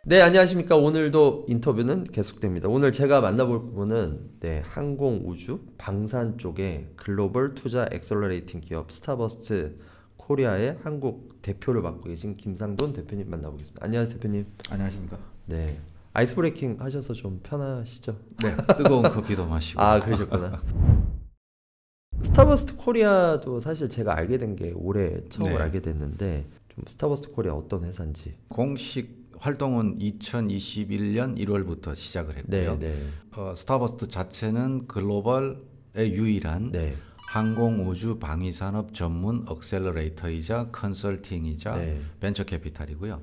네, 안녕하십니까. 오늘도 인터뷰는 계속됩니다. 오늘 제가 만나볼 부분은 항공, 우주, 방산 쪽에 글로벌 투자 엑셀러레이팅 기업 스타버스트 코리아의 한국 대표를 맡고 계신 김상돈 대표님 만나보겠습니다. 안녕하세요, 대표님. 안녕하십니까? 네, 아이스 브레이킹 하셔서 좀 편하시죠? 네, 뜨거운 커피도 마시고. 아, 그러셨구나. 스타버스트 코리아도 사실 제가 알게 된 게 올해 처음 알게 됐는데 좀 스타버스트 코리아 어떤 회사인지. 공식 활동은 2021년 1월부터 시작을 했고요. 스타버스트 자체는 글로벌의 유일한 항공 우주 방위 산업 전문 억셀러레이터이자 컨설팅이자 벤처 캐피탈이고요.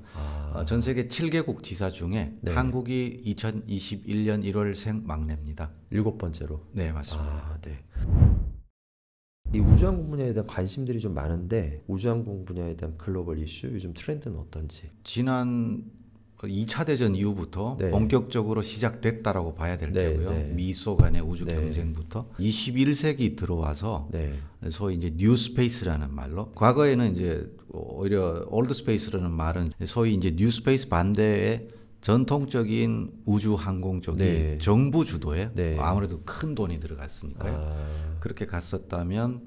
전 세계 7개국 지사 중에 한국이 2021년 1월생 막내입니다. 7번째로. 네, 맞습니다. 이 우주항공 분야에 대한 관심들이 좀 많은데 우주항공 분야에 대한 글로벌 이슈 요즘 트렌드는 어떤지. 지난 2차 대전 이후부터 본격적으로 시작됐다라고 봐야 될 테고요. 미소 간의 우주 경쟁부터 21세기 들어와서 소위 이제 뉴 스페이스라는 말로, 과거에는 이제 오히려 올드 스페이스라는 말은 소위 이제 뉴 스페이스 반대의 전통적인 우주 항공 쪽이 정부 주도에 아무래도 큰 돈이 들어갔으니까요. 그렇게 갔었다면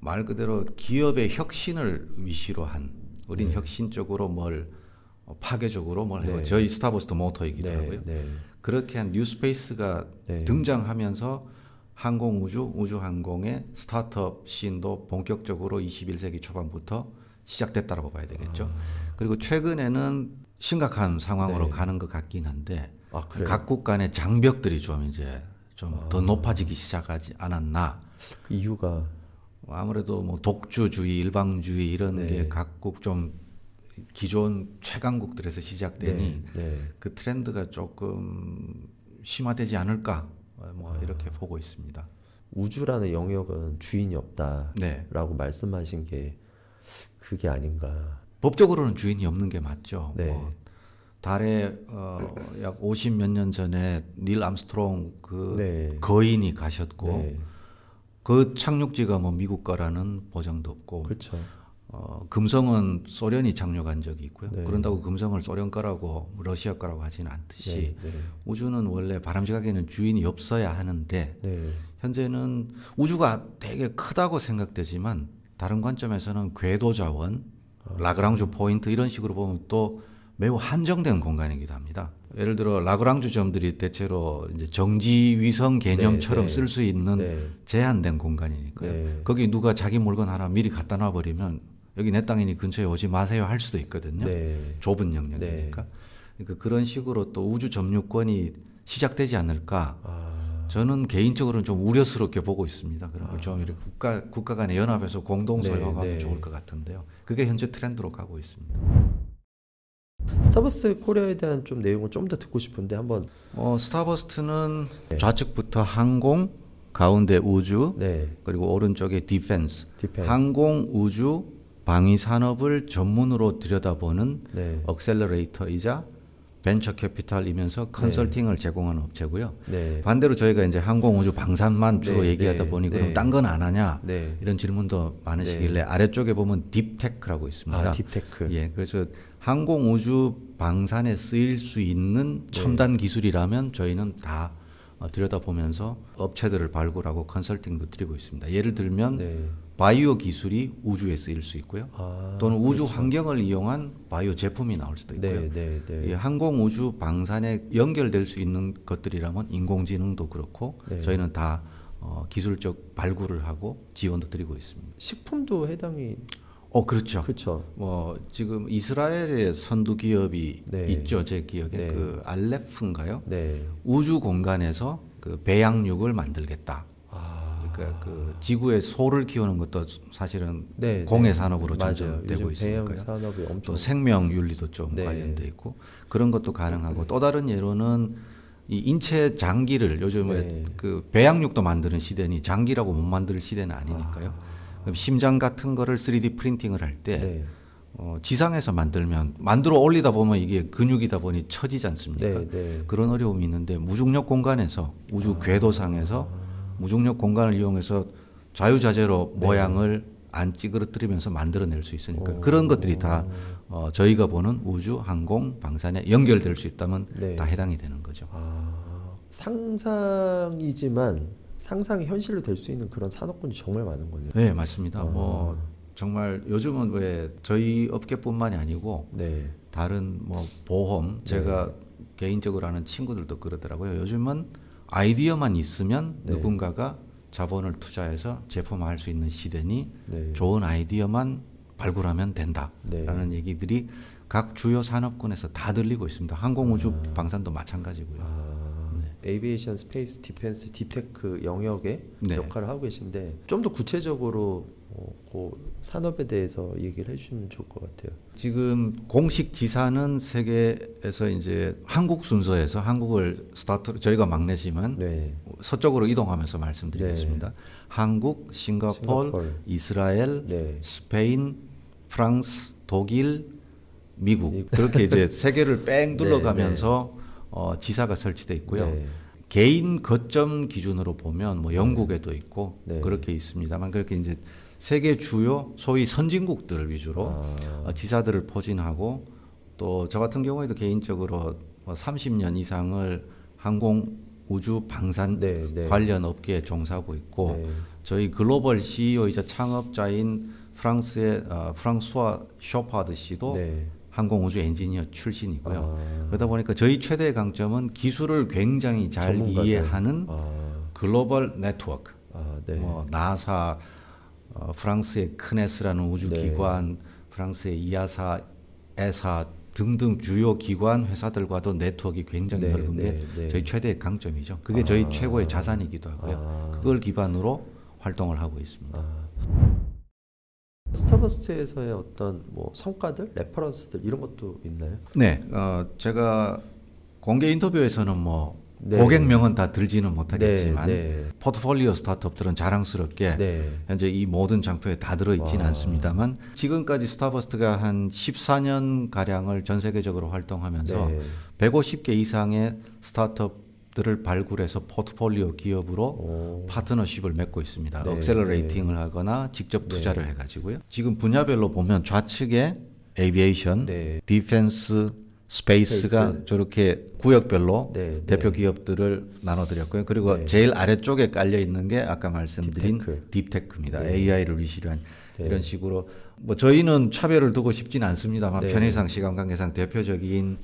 말 그대로 기업의 혁신을 위시로 한, 우린 혁신적으로 뭘 파괴적으로 뭘 해요. 저희 스타버스트 모토이기도 하고요. 그렇게 한 뉴스페이스가 등장하면서 항공 우주 항공의 스타트업 씬도 본격적으로 21세기 초반부터 시작됐다라고 봐야 되겠죠. 그리고 최근에는 심각한 상황으로 가는 것 같긴 한데 각국 간의 장벽들이 좀 이제 좀 더 높아지기 시작하지 않았나. 그 이유가 아무래도 뭐 독주주의, 일방주의 이런 게 각국 좀 기존 최강국들에서 시작되니 그 트렌드가 조금 심화되지 않을까 뭐 이렇게 보고 있습니다. 우주라는 영역은 주인이 없다라고 말씀하신 게 그게 아닌가. 법적으로는 주인이 없는 게 맞죠. 뭐 달에 약 50 몇 년 전에 닐 암스트롱 그 거인이 가셨고 그 착륙지가 뭐 미국 거라는 보장도 없고. 그렇죠. 금성은 소련이 착륙한 적이 있고요. 그런다고 금성을 소련 거라고 러시아 거라고 하지는 않듯이 우주는 원래 바람직하게는 주인이 없어야 하는데 현재는 우주가 되게 크다고 생각되지만 다른 관점에서는 궤도 자원, 라그랑주 포인트 이런 식으로 보면 또 매우 한정된 공간이기도 합니다. 예를 들어 라그랑주 점들이 대체로 이제 정지 위성 개념처럼 쓸 수 있는 제한된 공간이니까요. 거기 누가 자기 물건 하나 미리 갖다 놔 버리면 여기 내 땅이니 근처에 오지 마세요 할 수도 있거든요. 좁은 영역이니까. 그러니까 그런 식으로 또 우주 점유권이 시작되지 않을까. 저는 개인적으로는 좀 우려스럽게 보고 있습니다. 그런 걸 좀 이렇게 국가 간의 연합에서 공동 소유하면 좋을 것 같은데요. 그게 현재 트렌드로 가고 있습니다. 스타버스트 코리아에 대한 좀 내용을 좀 더 듣고 싶은데 한번. 스타버스트는 좌측부터 항공, 가운데 우주, 그리고 오른쪽에 디펜스. 항공, 우주, 방위 산업을 전문으로 들여다보는 억셀러레이터이자 벤처 캐피탈이면서 컨설팅을 제공하는 업체고요. 반대로 저희가 이제 항공 우주 방산만 주로 얘기하다 보니 그럼 딴 건 안 하냐 이런 질문도 많으시길래 아래쪽에 보면 딥테크라고 있습니다. 딥테크. 예, 그래서 항공 우주 방산에 쓰일 수 있는 첨단 기술이라면 저희는 다 들여다보면서 업체들을 발굴하고 컨설팅도 드리고 있습니다. 예를 들면 바이오 기술이 우주에 쓰일 수 있고요. 또는 우주 환경을 이용한 바이오 제품이 나올 수도 있고요. 이 항공 우주 방산에 연결될 수 있는 것들이라면 인공지능도 그렇고 저희는 다 기술적 발굴을 하고 지원도 드리고 있습니다. 식품도 해당이. 그렇죠. 뭐 지금 이스라엘의 선두 기업이 있죠. 제 기억에 그 알레프인가요? 우주 공간에서 그 배양육을 만들겠다. 그러니까 그 지구에 소를 키우는 것도 사실은 공해 산업으로 전전되고 있으니까요. 산업이 엄청. 또 생명 윤리도 좀 관련돼 있고 그런 것도 가능하고 또 다른 예로는 이 인체 장기를 요즘에 그 배양육도 만드는 시대니 장기라고 못 만들 시대는 아니니까요. 심장 같은 거를 3D 프린팅을 할 때 지상에서 만들어 올리다 보면 이게 근육이다 보니 처지지 않습니까? 그런 어려움이 있는데 무중력 공간에서 우주 궤도상에서 무중력 공간을 이용해서 자유자재로 모양을 안 찌그러뜨리면서 만들어낼 수 있으니까 그런 것들이 다 저희가 보는 우주, 항공, 방산에 연결될 수 있다면 네. 다 해당이 되는 거죠. 상상이지만 상상이 현실로 될 수 있는 그런 산업군이 정말 많은 거네요. 네, 맞습니다. 뭐 정말 요즘은 왜 저희 업계뿐만이 아니고 네. 다른 뭐 보험, 제가 개인적으로 아는 친구들도 그러더라고요. 요즘은 아이디어만 있으면 네. 누군가가 자본을 투자해서 제품화할 수 있는 시대니 네. 좋은 아이디어만 발굴하면 된다라는 네. 얘기들이 각 주요 산업군에서 다 들리고 있습니다. 항공우주 방산도 마찬가지고요. 네. 에이비에이션, 스페이스, 디펜스, 딥테크 영역의 네. 역할을 하고 계신데 좀 더 구체적으로 그 산업에 대해서 얘기를 해주시면 좋을 것 같아요. 지금 공식 지사는 세계에서 이제 한국 순서에서 한국을 스타트, 저희가 막내지만 네. 서쪽으로 이동하면서 말씀드리겠습니다. 네. 한국, 싱가포르, 이스라엘, 네. 스페인, 프랑스, 독일, 미국 그렇게 이제 세계를 뺑 둘러가면서 지사가 설치돼 있고요. 네. 개인 거점 기준으로 보면 뭐 영국에도 있고 네. 그렇게 있습니다만 그렇게 이제 세계 주요 소위 선진국들 위주로 지사들을 포진하고 또 저 같은 경우에도 개인적으로 30년 이상을 항공 우주 방산 네, 네. 관련 업계에 종사하고 있고 네. 저희 글로벌 CEO이자 창업자인 프랑스의 프랑수아 쇼파드 씨도 네. 항공우주 엔지니어 출신이고요. 그러다 보니까 저희 최대의 강점은 기술을 굉장히 잘 전문가들. 이해하는 글로벌 네트워크. 네. 뭐 나사, 프랑스의 크네스라는 우주기관, 프랑스의 이아사, 에사 등등 주요 기관 회사들과도 네트워크가 굉장히 넓은 게 저희 최대의 강점이죠. 그게 저희 최고의 자산이기도 하고요. 그걸 기반으로 활동을 하고 있습니다. 스타버스트에서의 어떤 뭐 성과들, 레퍼런스들 이런 것도 있나요? 네, 제가 공개 인터뷰에서는 뭐 네. 고객명은 다 들지는 못하겠지만 네. 포트폴리오 스타트업들은 자랑스럽게 네. 현재 이 모든 장표에 다 들어있지는 않습니다만 지금까지 스타버스트가 한 14년 가량을 전 세계적으로 활동하면서 네. 150개 이상의 스타트업들을 발굴해서 포트폴리오 기업으로 파트너십을 맺고 있습니다. 네. 억셀러레이팅을 하거나 직접 투자를 해가지고요. 지금 분야별로 보면 좌측에 에이비에이션, 디펜스, 스페이스가 저렇게 구역별로 대표 기업들을 나눠드렸고요. 그리고 제일 아래쪽에 깔려 있는 게 아까 말씀드린 딥테크입니다. AI를 위시로 한 이런 식으로 뭐 저희는 차별을 두고 싶지는 않습니다만 편의상 시간 관계상 대표적인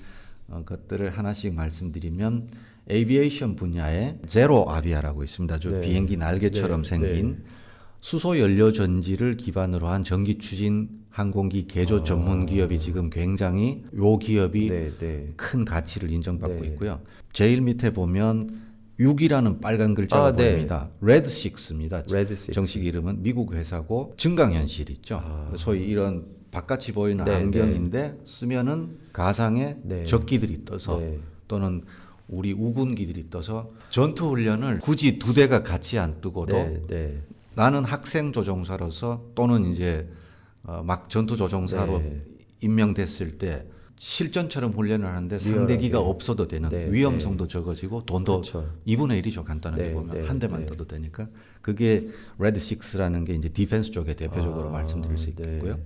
것들을 하나씩 말씀드리면 에이비에이션 분야에 제로 아비아라고 있습니다. 저 비행기 날개처럼 생긴 수소 연료 전지를 기반으로 한 전기 추진 항공기 개조 전문 기업이 지금 굉장히 요 기업이 큰 가치를 인정받고 있고요. 제일 밑에 보면 6이라는 빨간 글자가 보입니다. 레드6입니다. 정식 이름은 미국 회사고 증강현실 있죠. 소위 이런 바깥이 보이는 안경인데 쓰면은 가상의 적기들이 떠서 또는 우리 우군기들이 떠서 전투 훈련을 굳이 두 대가 같이 안 뜨고도 나는 학생 조종사로서 또는 이제 막 전투 조종사로 임명됐을 때 실전처럼 훈련을 하는데 상대기가 없어도 되는 위험성도 적어지고 돈도 2분의 1이죠. 간단하게 보면 한 대만 떠도 되니까 그게 레드6라는 게 이제 디펜스 쪽에 대표적으로 말씀드릴 수 있겠고요.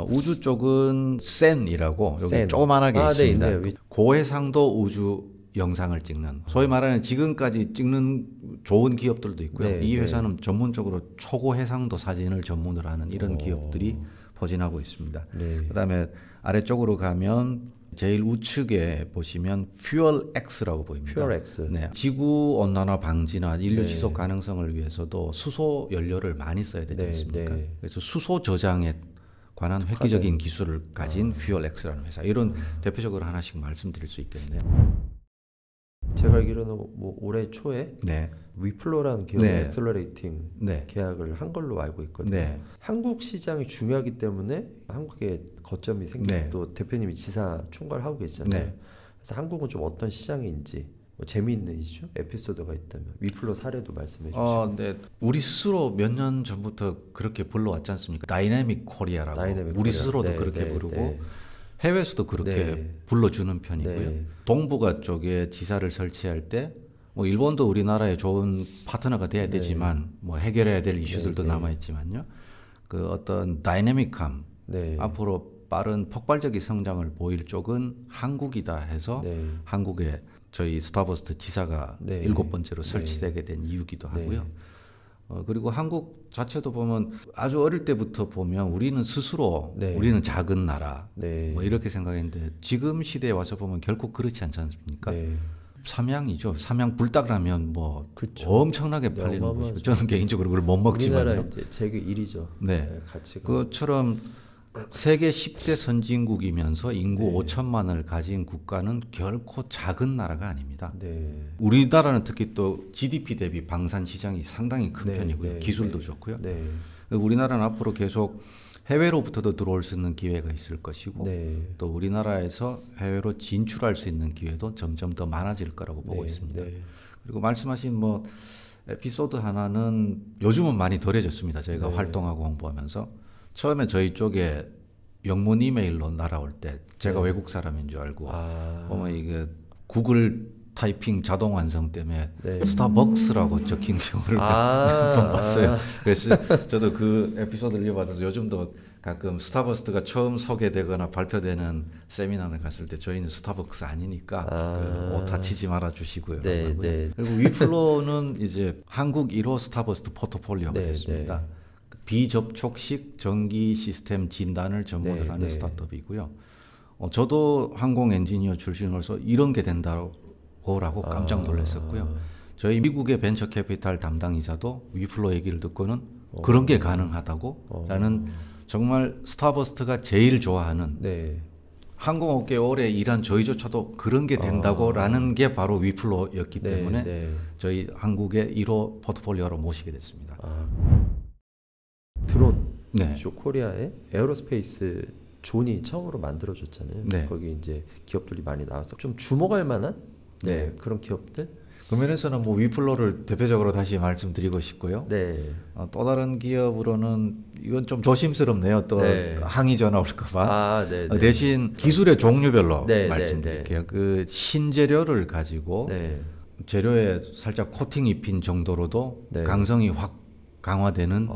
우주 쪽은 센이라고 여기 조그만하게 있습니다. 고해상도 우주 영상을 찍는 소위 말하는 지금까지 찍는 좋은 기업들도 있고요. 이 회사는 전문적으로 초고해상도 사진을 전문으로 하는 이런 기업들이 포진하고 있습니다. 그다음에 아래쪽으로 가면 제일 우측에 보시면 퓨얼X라고 보입니다. 퓨얼X. 지구 온난화 방지나 인류 지속 가능성을 위해서도 수소 연료를 많이 써야 되지 않습니까? 그래서 수소 저장에 관한 획기적인 기술을 가진 퓨얼X라는 회사. 이런 대표적으로 하나씩 말씀드릴 수 있겠네요. 제가 알기로는 뭐 올해 초에 위플로라는 기업의 엑셀러레이팅 계약을 한 걸로 알고 있거든요. 한국 시장이 중요하기 때문에 한국에 거점이 생기고 또 대표님이 지사 총괄하고 계시잖아요. 그래서 한국은 좀 어떤 시장인지 뭐 재미있는 이슈, 에피소드가 있다면 위플로 사례도 말씀해 주시죠. 우리 스스로 몇 년 전부터 그렇게 불러왔지 않습니까? 다이내믹 코리아라고 우리 스스로도 그렇게 부르고 해외에서도 그렇게 불러주는 편이고요. 동북아 쪽에 지사를 설치할 때 뭐 일본도 우리나라의 좋은 파트너가 돼야 되지만 뭐 해결해야 될 이슈들도 남아 있지만요. 그 어떤 다이내믹함 앞으로 빠른 폭발적인 성장을 보일 쪽은 한국이다 해서 네. 한국에 저희 스타버스트 지사가 네. 7번째로 설치되게 된 이유기도 하고요. 그리고 한국 자체도 보면 아주 어릴 때부터 보면 우리는 스스로 네. 우리는 작은 나라 네. 뭐 이렇게 생각했는데 지금 시대에 와서 보면 결코 그렇지 않지 않습니까? 네. 삼양이죠. 삼양 불닭라면 뭐 그쵸. 엄청나게 팔리는 곳이고 저는 개인적으로 그걸 못 먹지만요. 우리나라 이제 세계 1위죠. 네. 가치가. 그처럼 세계 10대 선진국이면서 인구 네. 5천만을 가진 국가는 결코 작은 나라가 아닙니다. 네. 우리나라는 특히 또 GDP 대비 방산 시장이 상당히 큰 네, 편이고요. 네, 기술도 네. 좋고요. 네. 우리나라는 앞으로 계속 해외로부터도 들어올 수 있는 기회가 있을 것이고 네. 또 우리나라에서 해외로 진출할 수 있는 기회도 점점 더 많아질 거라고 보고 네. 있습니다. 네. 그리고 말씀하신 뭐 에피소드 하나는 요즘은 많이 덜해졌습니다. 저희가 네. 활동하고 홍보하면서 처음에 저희 쪽에 영문 이메일로 날아올 때 제가 네. 외국 사람인 줄 알고 보면 이게 구글 타이핑 자동 완성 때문에 네. 스타벅스라고 적힌 경우를 몇 번 봤어요. 그래서 저도 그 에피소드를 이어받아서 요즘도 가끔 스타벅스가 처음 소개되거나 발표되는 세미나를 갔을 때 저희는 스타벅스 아니니까 그 오타 치지 말아 주시고요. 네, 네. 그리고 위플로는 이제 한국 1호 스타벅스 포트폴리오가 네, 됐습니다. 네. 비접촉식 전기 시스템 진단을 전문으로 네, 하는 네. 스타트업이고요. 저도 항공 엔지니어 출신으로서 이런 게 된다고라고 깜짝 놀랐었고요. 저희 미국의 벤처 캐피탈 담당이사도 위플로 얘기를 듣고는 그런 게 가능하다고라는 정말 스타버스트가 제일 좋아하는 네. 항공업계에 오래 일한 저희조차도 그런 게 된다고라는 게 바로 위플로였기 네, 때문에 네. 저희 한국의 1호 포트폴리오로 모시게 됐습니다. 드론 네. 코리아에 에어로스페이스 존이 처음으로 만들어졌잖아요. 네. 거기 이제 기업들이 많이 나와서 좀 주목할 만한 네. 그런 기업들. 그 면에서는 뭐 위플로를 대표적으로 다시 말씀드리고 싶고요. 네. 또 다른 기업으로는 이건 좀 조심스럽네요. 또 네. 항의 전화 올까봐. 네. 대신 기술의 종류별로 네, 말씀드릴게요. 네. 그 신재료를 가지고 네. 재료에 살짝 코팅 입힌 정도로도 네. 강성이 확 강화되는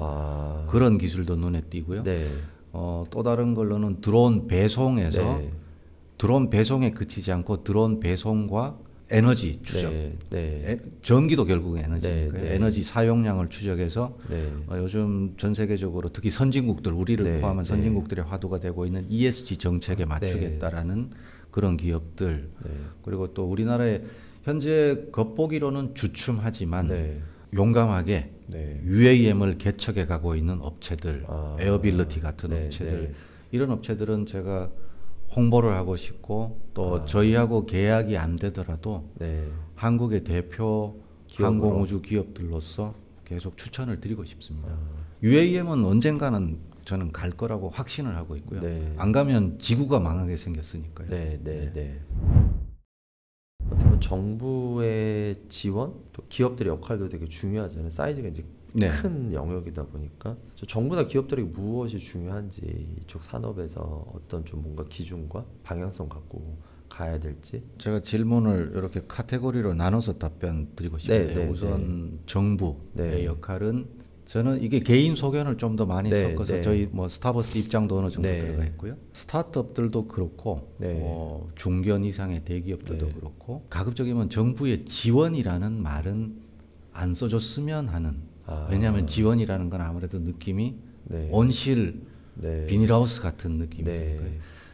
그런 기술도 눈에 띄고요. 네. 또 다른 걸로는 드론 배송에서 네. 드론 배송에 그치지 않고 드론 배송과 에너지 추적, 네. 전기도 결국은 에너지니까요. 네. 에너지 사용량을 추적해서 네. 요즘 전 세계적으로 특히 선진국들, 우리를 네. 포함한 선진국들의 화두가 되고 있는 ESG 정책에 맞추겠다라는 그런 기업들, 그리고 또 우리나라에 현재 겉보기로는 주춤하지만 용감하게 UAM을 개척해 가고 있는 업체들, 에어빌리티 같은 업체들, 이런 업체들은 제가 홍보를 하고 싶고 또 저희하고 계약이 안 되더라도 한국의 대표 항공우주 기업들로서 계속 추천을 드리고 싶습니다. UAM은 언젠가는 저는 갈 거라고 확신을 하고 있고요. 안 가면 지구가 망하게 생겼으니까요. 어떻게 보면 정부의 지원, 또 기업들의 역할도 되게 중요하잖아요. 사이즈가 이제 큰 영역이다 보니까 정부나 기업들에게 무엇이 중요한지 이쪽 산업에서 어떤 좀 뭔가 기준과 방향성 갖고 가야 될지. 제가 질문을 이렇게 카테고리로 나눠서 답변 드리고 싶은데요. 우선 정부의 역할은 저는 이게 개인 소견을 좀 더 많이 섞어서 저희 뭐 스타버스트 입장도 어느 정도 들어가 있고요. 스타트업들도 그렇고 중견 이상의 대기업들도 그렇고 가급적이면 정부의 지원이라는 말은 안 써줬으면 하는. 왜냐하면 지원이라는 건 아무래도 느낌이 온실 비닐하우스 같은 느낌이 드니까요.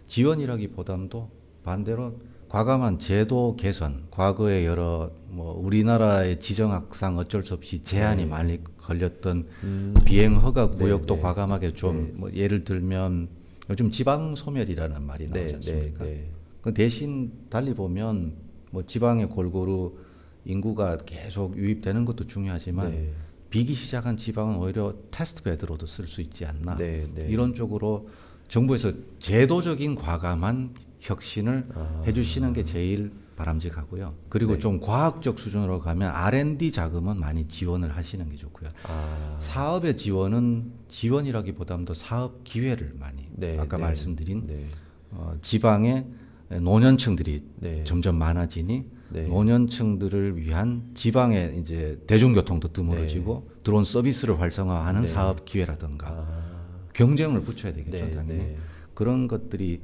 지원이라기보다도 반대로 과감한 제도 개선, 과거에 여러 뭐 우리나라의 지정학상 어쩔 수 없이 제한이 많이 걸렸던 비행 허가 구역도 과감하게 좀 뭐 예를 들면 요즘 지방 소멸이라는 말이 나오지 않습니까? 그 대신 달리 보면 뭐 지방에 골고루 인구가 계속 유입되는 것도 중요하지만 비기 시작한 지방은 오히려 테스트 베드로도 쓸 수 있지 않나 이런 쪽으로 정부에서 제도적인 과감한 혁신을 해주시는 게 제일 바람직하고요. 그리고 좀 과학적 수준으로 가면 R&D 자금은 많이 지원을 하시는 게 좋고요. 사업의 지원은 지원이라기보다도 사업 기회를 많이 아까 말씀드린 지방의 노년층들이 점점 많아지니 노년층들을 위한 지방의 이제 대중교통도 드물어지고 드론 서비스를 활성화하는 사업 기회라든가 경쟁을 붙여야 되겠죠, 당연히. 그런 것들이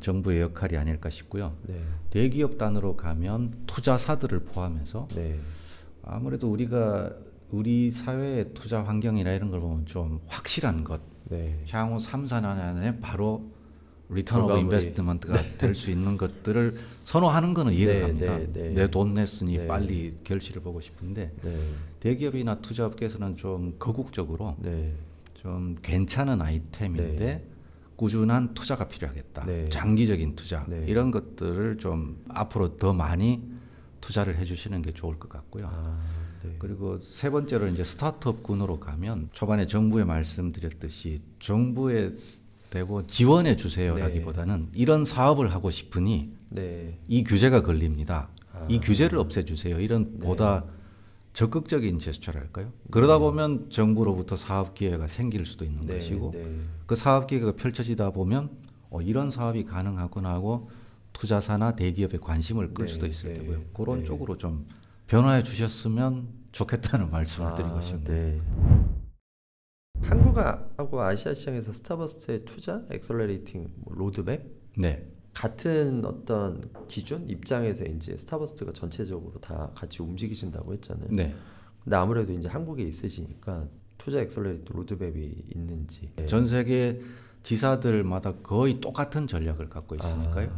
정부의 역할이 아닐까 싶고요. 대기업 단으로 가면 투자사들을 포함해서 아무래도 우리 사회의 투자 환경이나 이런 걸 보면 좀 확실한 것, 향후 3, 4년 안에 바로 리턴 오브 인베스트먼트가 될 수 있는 것들을 선호하는 거는 이해가 갑니다. 내 돈 냈으니 빨리 결실을 보고 싶은데 대기업이나 투자업계에서는 좀 거국적으로 좀 괜찮은 아이템인데 꾸준한 투자가 필요하겠다. 장기적인 투자 이런 것들을 좀 앞으로 더 많이 투자를 해주시는 게 좋을 것 같고요. 그리고 세 번째로 이제 스타트업군으로 가면 초반에 정부에 말씀드렸듯이 정부에 대고 지원해 주세요라기보다는 이런 사업을 하고 싶으니 이 규제가 걸립니다. 이 규제를 없애주세요. 이런 보다 적극적인 제스처랄까요? 그러다 보면 정부로부터 사업 기회가 생길 수도 있는 것이고 그 사업 기회가 펼쳐지다 보면 이런 사업이 가능하구나 하고 투자사나 대기업에 관심을 끌 수도 있을 테고요. 그런 쪽으로 좀 변화해 주셨으면 좋겠다는 말씀을 드리고 싶네요. 한국하고 아시아 시장에서 스타버스트의 투자, 액셀러레이팅 로드맵 같은 어떤 기준 입장에서 이제 스타버스트가 전체적으로 다 같이 움직이신다고 했잖아요. 근데 아무래도 이제 한국에 있으시니까 투자 액셀러레이팅 로드맵이 있는지. 전 세계 지사들마다 거의 똑같은 전략을 갖고 있으니까요.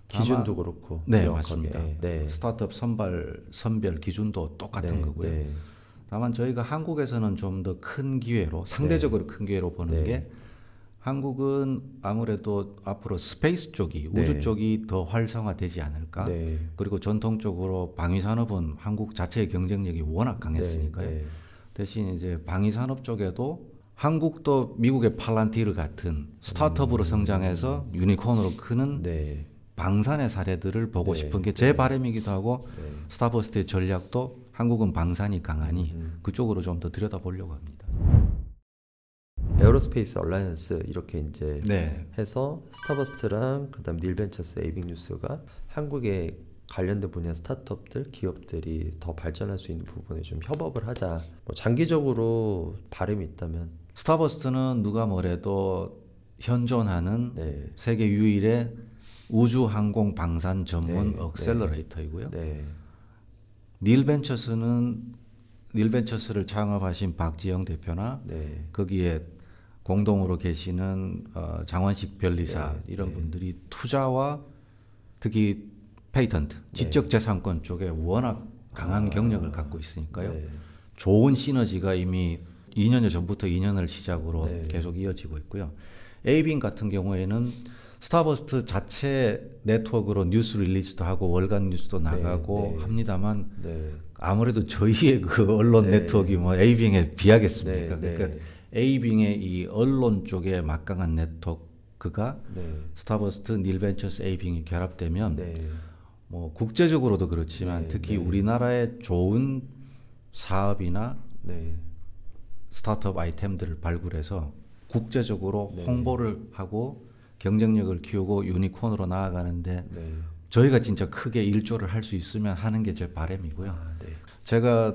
기준도 그렇고. 맞습니다. 스타트업 선별 기준도 똑같은 거고요. 다만 저희가 한국에서는 좀 더 큰 기회로 상대적으로 큰 기회로 보는 게 한국은 아무래도 앞으로 스페이스 쪽이 우주 쪽이 더 활성화되지 않을까. 그리고 전통적으로 방위산업은 한국 자체의 경쟁력이 워낙 강했으니까요. 대신 이제 방위산업 쪽에도 한국도 미국의 팔란티르 같은 스타트업으로 성장해서 유니콘으로 크는 방산의 사례들을 보고 싶은 게 제 바람이기도 하고 스타버스트의 전략도 한국은 방산이 강하니 그쪽으로 좀 더 들여다보려고 합니다. 에어로스페이스 얼라이언스 이렇게 이제 해서 스타버스트랑 그다음 닐벤처스, 에이빅뉴스가 한국의 관련된 분야 스타트업들, 기업들이 더 발전할 수 있는 부분에 좀 협업을 하자. 뭐 장기적으로 바람이 있다면 스타버스트는 누가 뭐래도 현존하는 세계 유일의 우주 항공 방산 전문 액셀러레이터이고요. 닐벤처스를 창업하신 박지영 대표나 거기에 공동으로 계시는 장원식 변리사 이런 분들이 투자와 특히 페이턴트, 지적재산권 쪽에 워낙 강한 경력을 갖고 있으니까요. 좋은 시너지가 이미 2년여 전부터 2년을 시작으로 계속 이어지고 있고요. 에이빙 같은 경우에는 스타버스트 자체 네트워크로 뉴스 릴리즈도 하고 월간 뉴스도 나가고 합니다만 아무래도 저희의 그 언론 네트워크가 뭐 에이빙에 비하겠습니까? 그러니까 에이빙의 이 언론 쪽에 막강한 네트워크가 스타버스트, 닐벤처스, 에이빙이 결합되면 뭐 국제적으로도 그렇지만 특히 우리나라의 좋은 사업이나 스타트업 아이템들을 발굴해서 국제적으로 홍보를 하고 경쟁력을 키우고 유니콘으로 나아가는데 저희가 진짜 크게 일조를 할 수 있으면 하는 게 제 바람이고요. 제가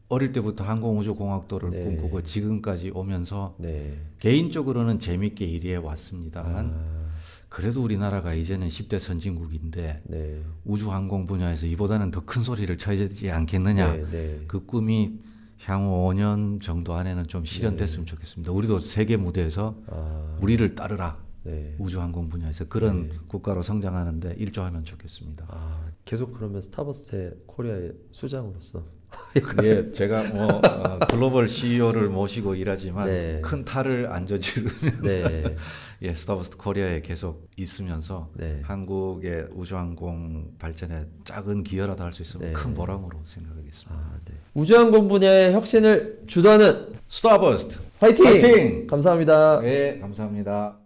어릴 때부터 항공우주공학도를 꿈꾸고 지금까지 오면서 개인적으로는 재밌게 일해 왔습니다만 그래도 우리나라가 이제는 10대 선진국인데 우주항공 분야에서 이보다는 더 큰 소리를 쳐야 되지 않겠느냐. 그 꿈이 향후 5년 정도 안에는 좀 실현됐으면 좋겠습니다. 우리도 세계 무대에서 우리를 따르라. 우주항공 분야에서 그런 국가로 성장하는데 일조하면 좋겠습니다. 계속 그러면 스타버스트 코리아의 수장으로서 제가 뭐 글로벌 CEO를 모시고 일하지만 큰 탈을 안 저지르면서 스타버스트 코리아에 계속 있으면서 한국의 우주항공 발전에 작은 기여라도 할 수 있으면 큰 보람으로 생각하겠습니다. 우주항공 분야의 혁신을 주도하는 스타버스트 화이팅! 감사합니다. 감사합니다.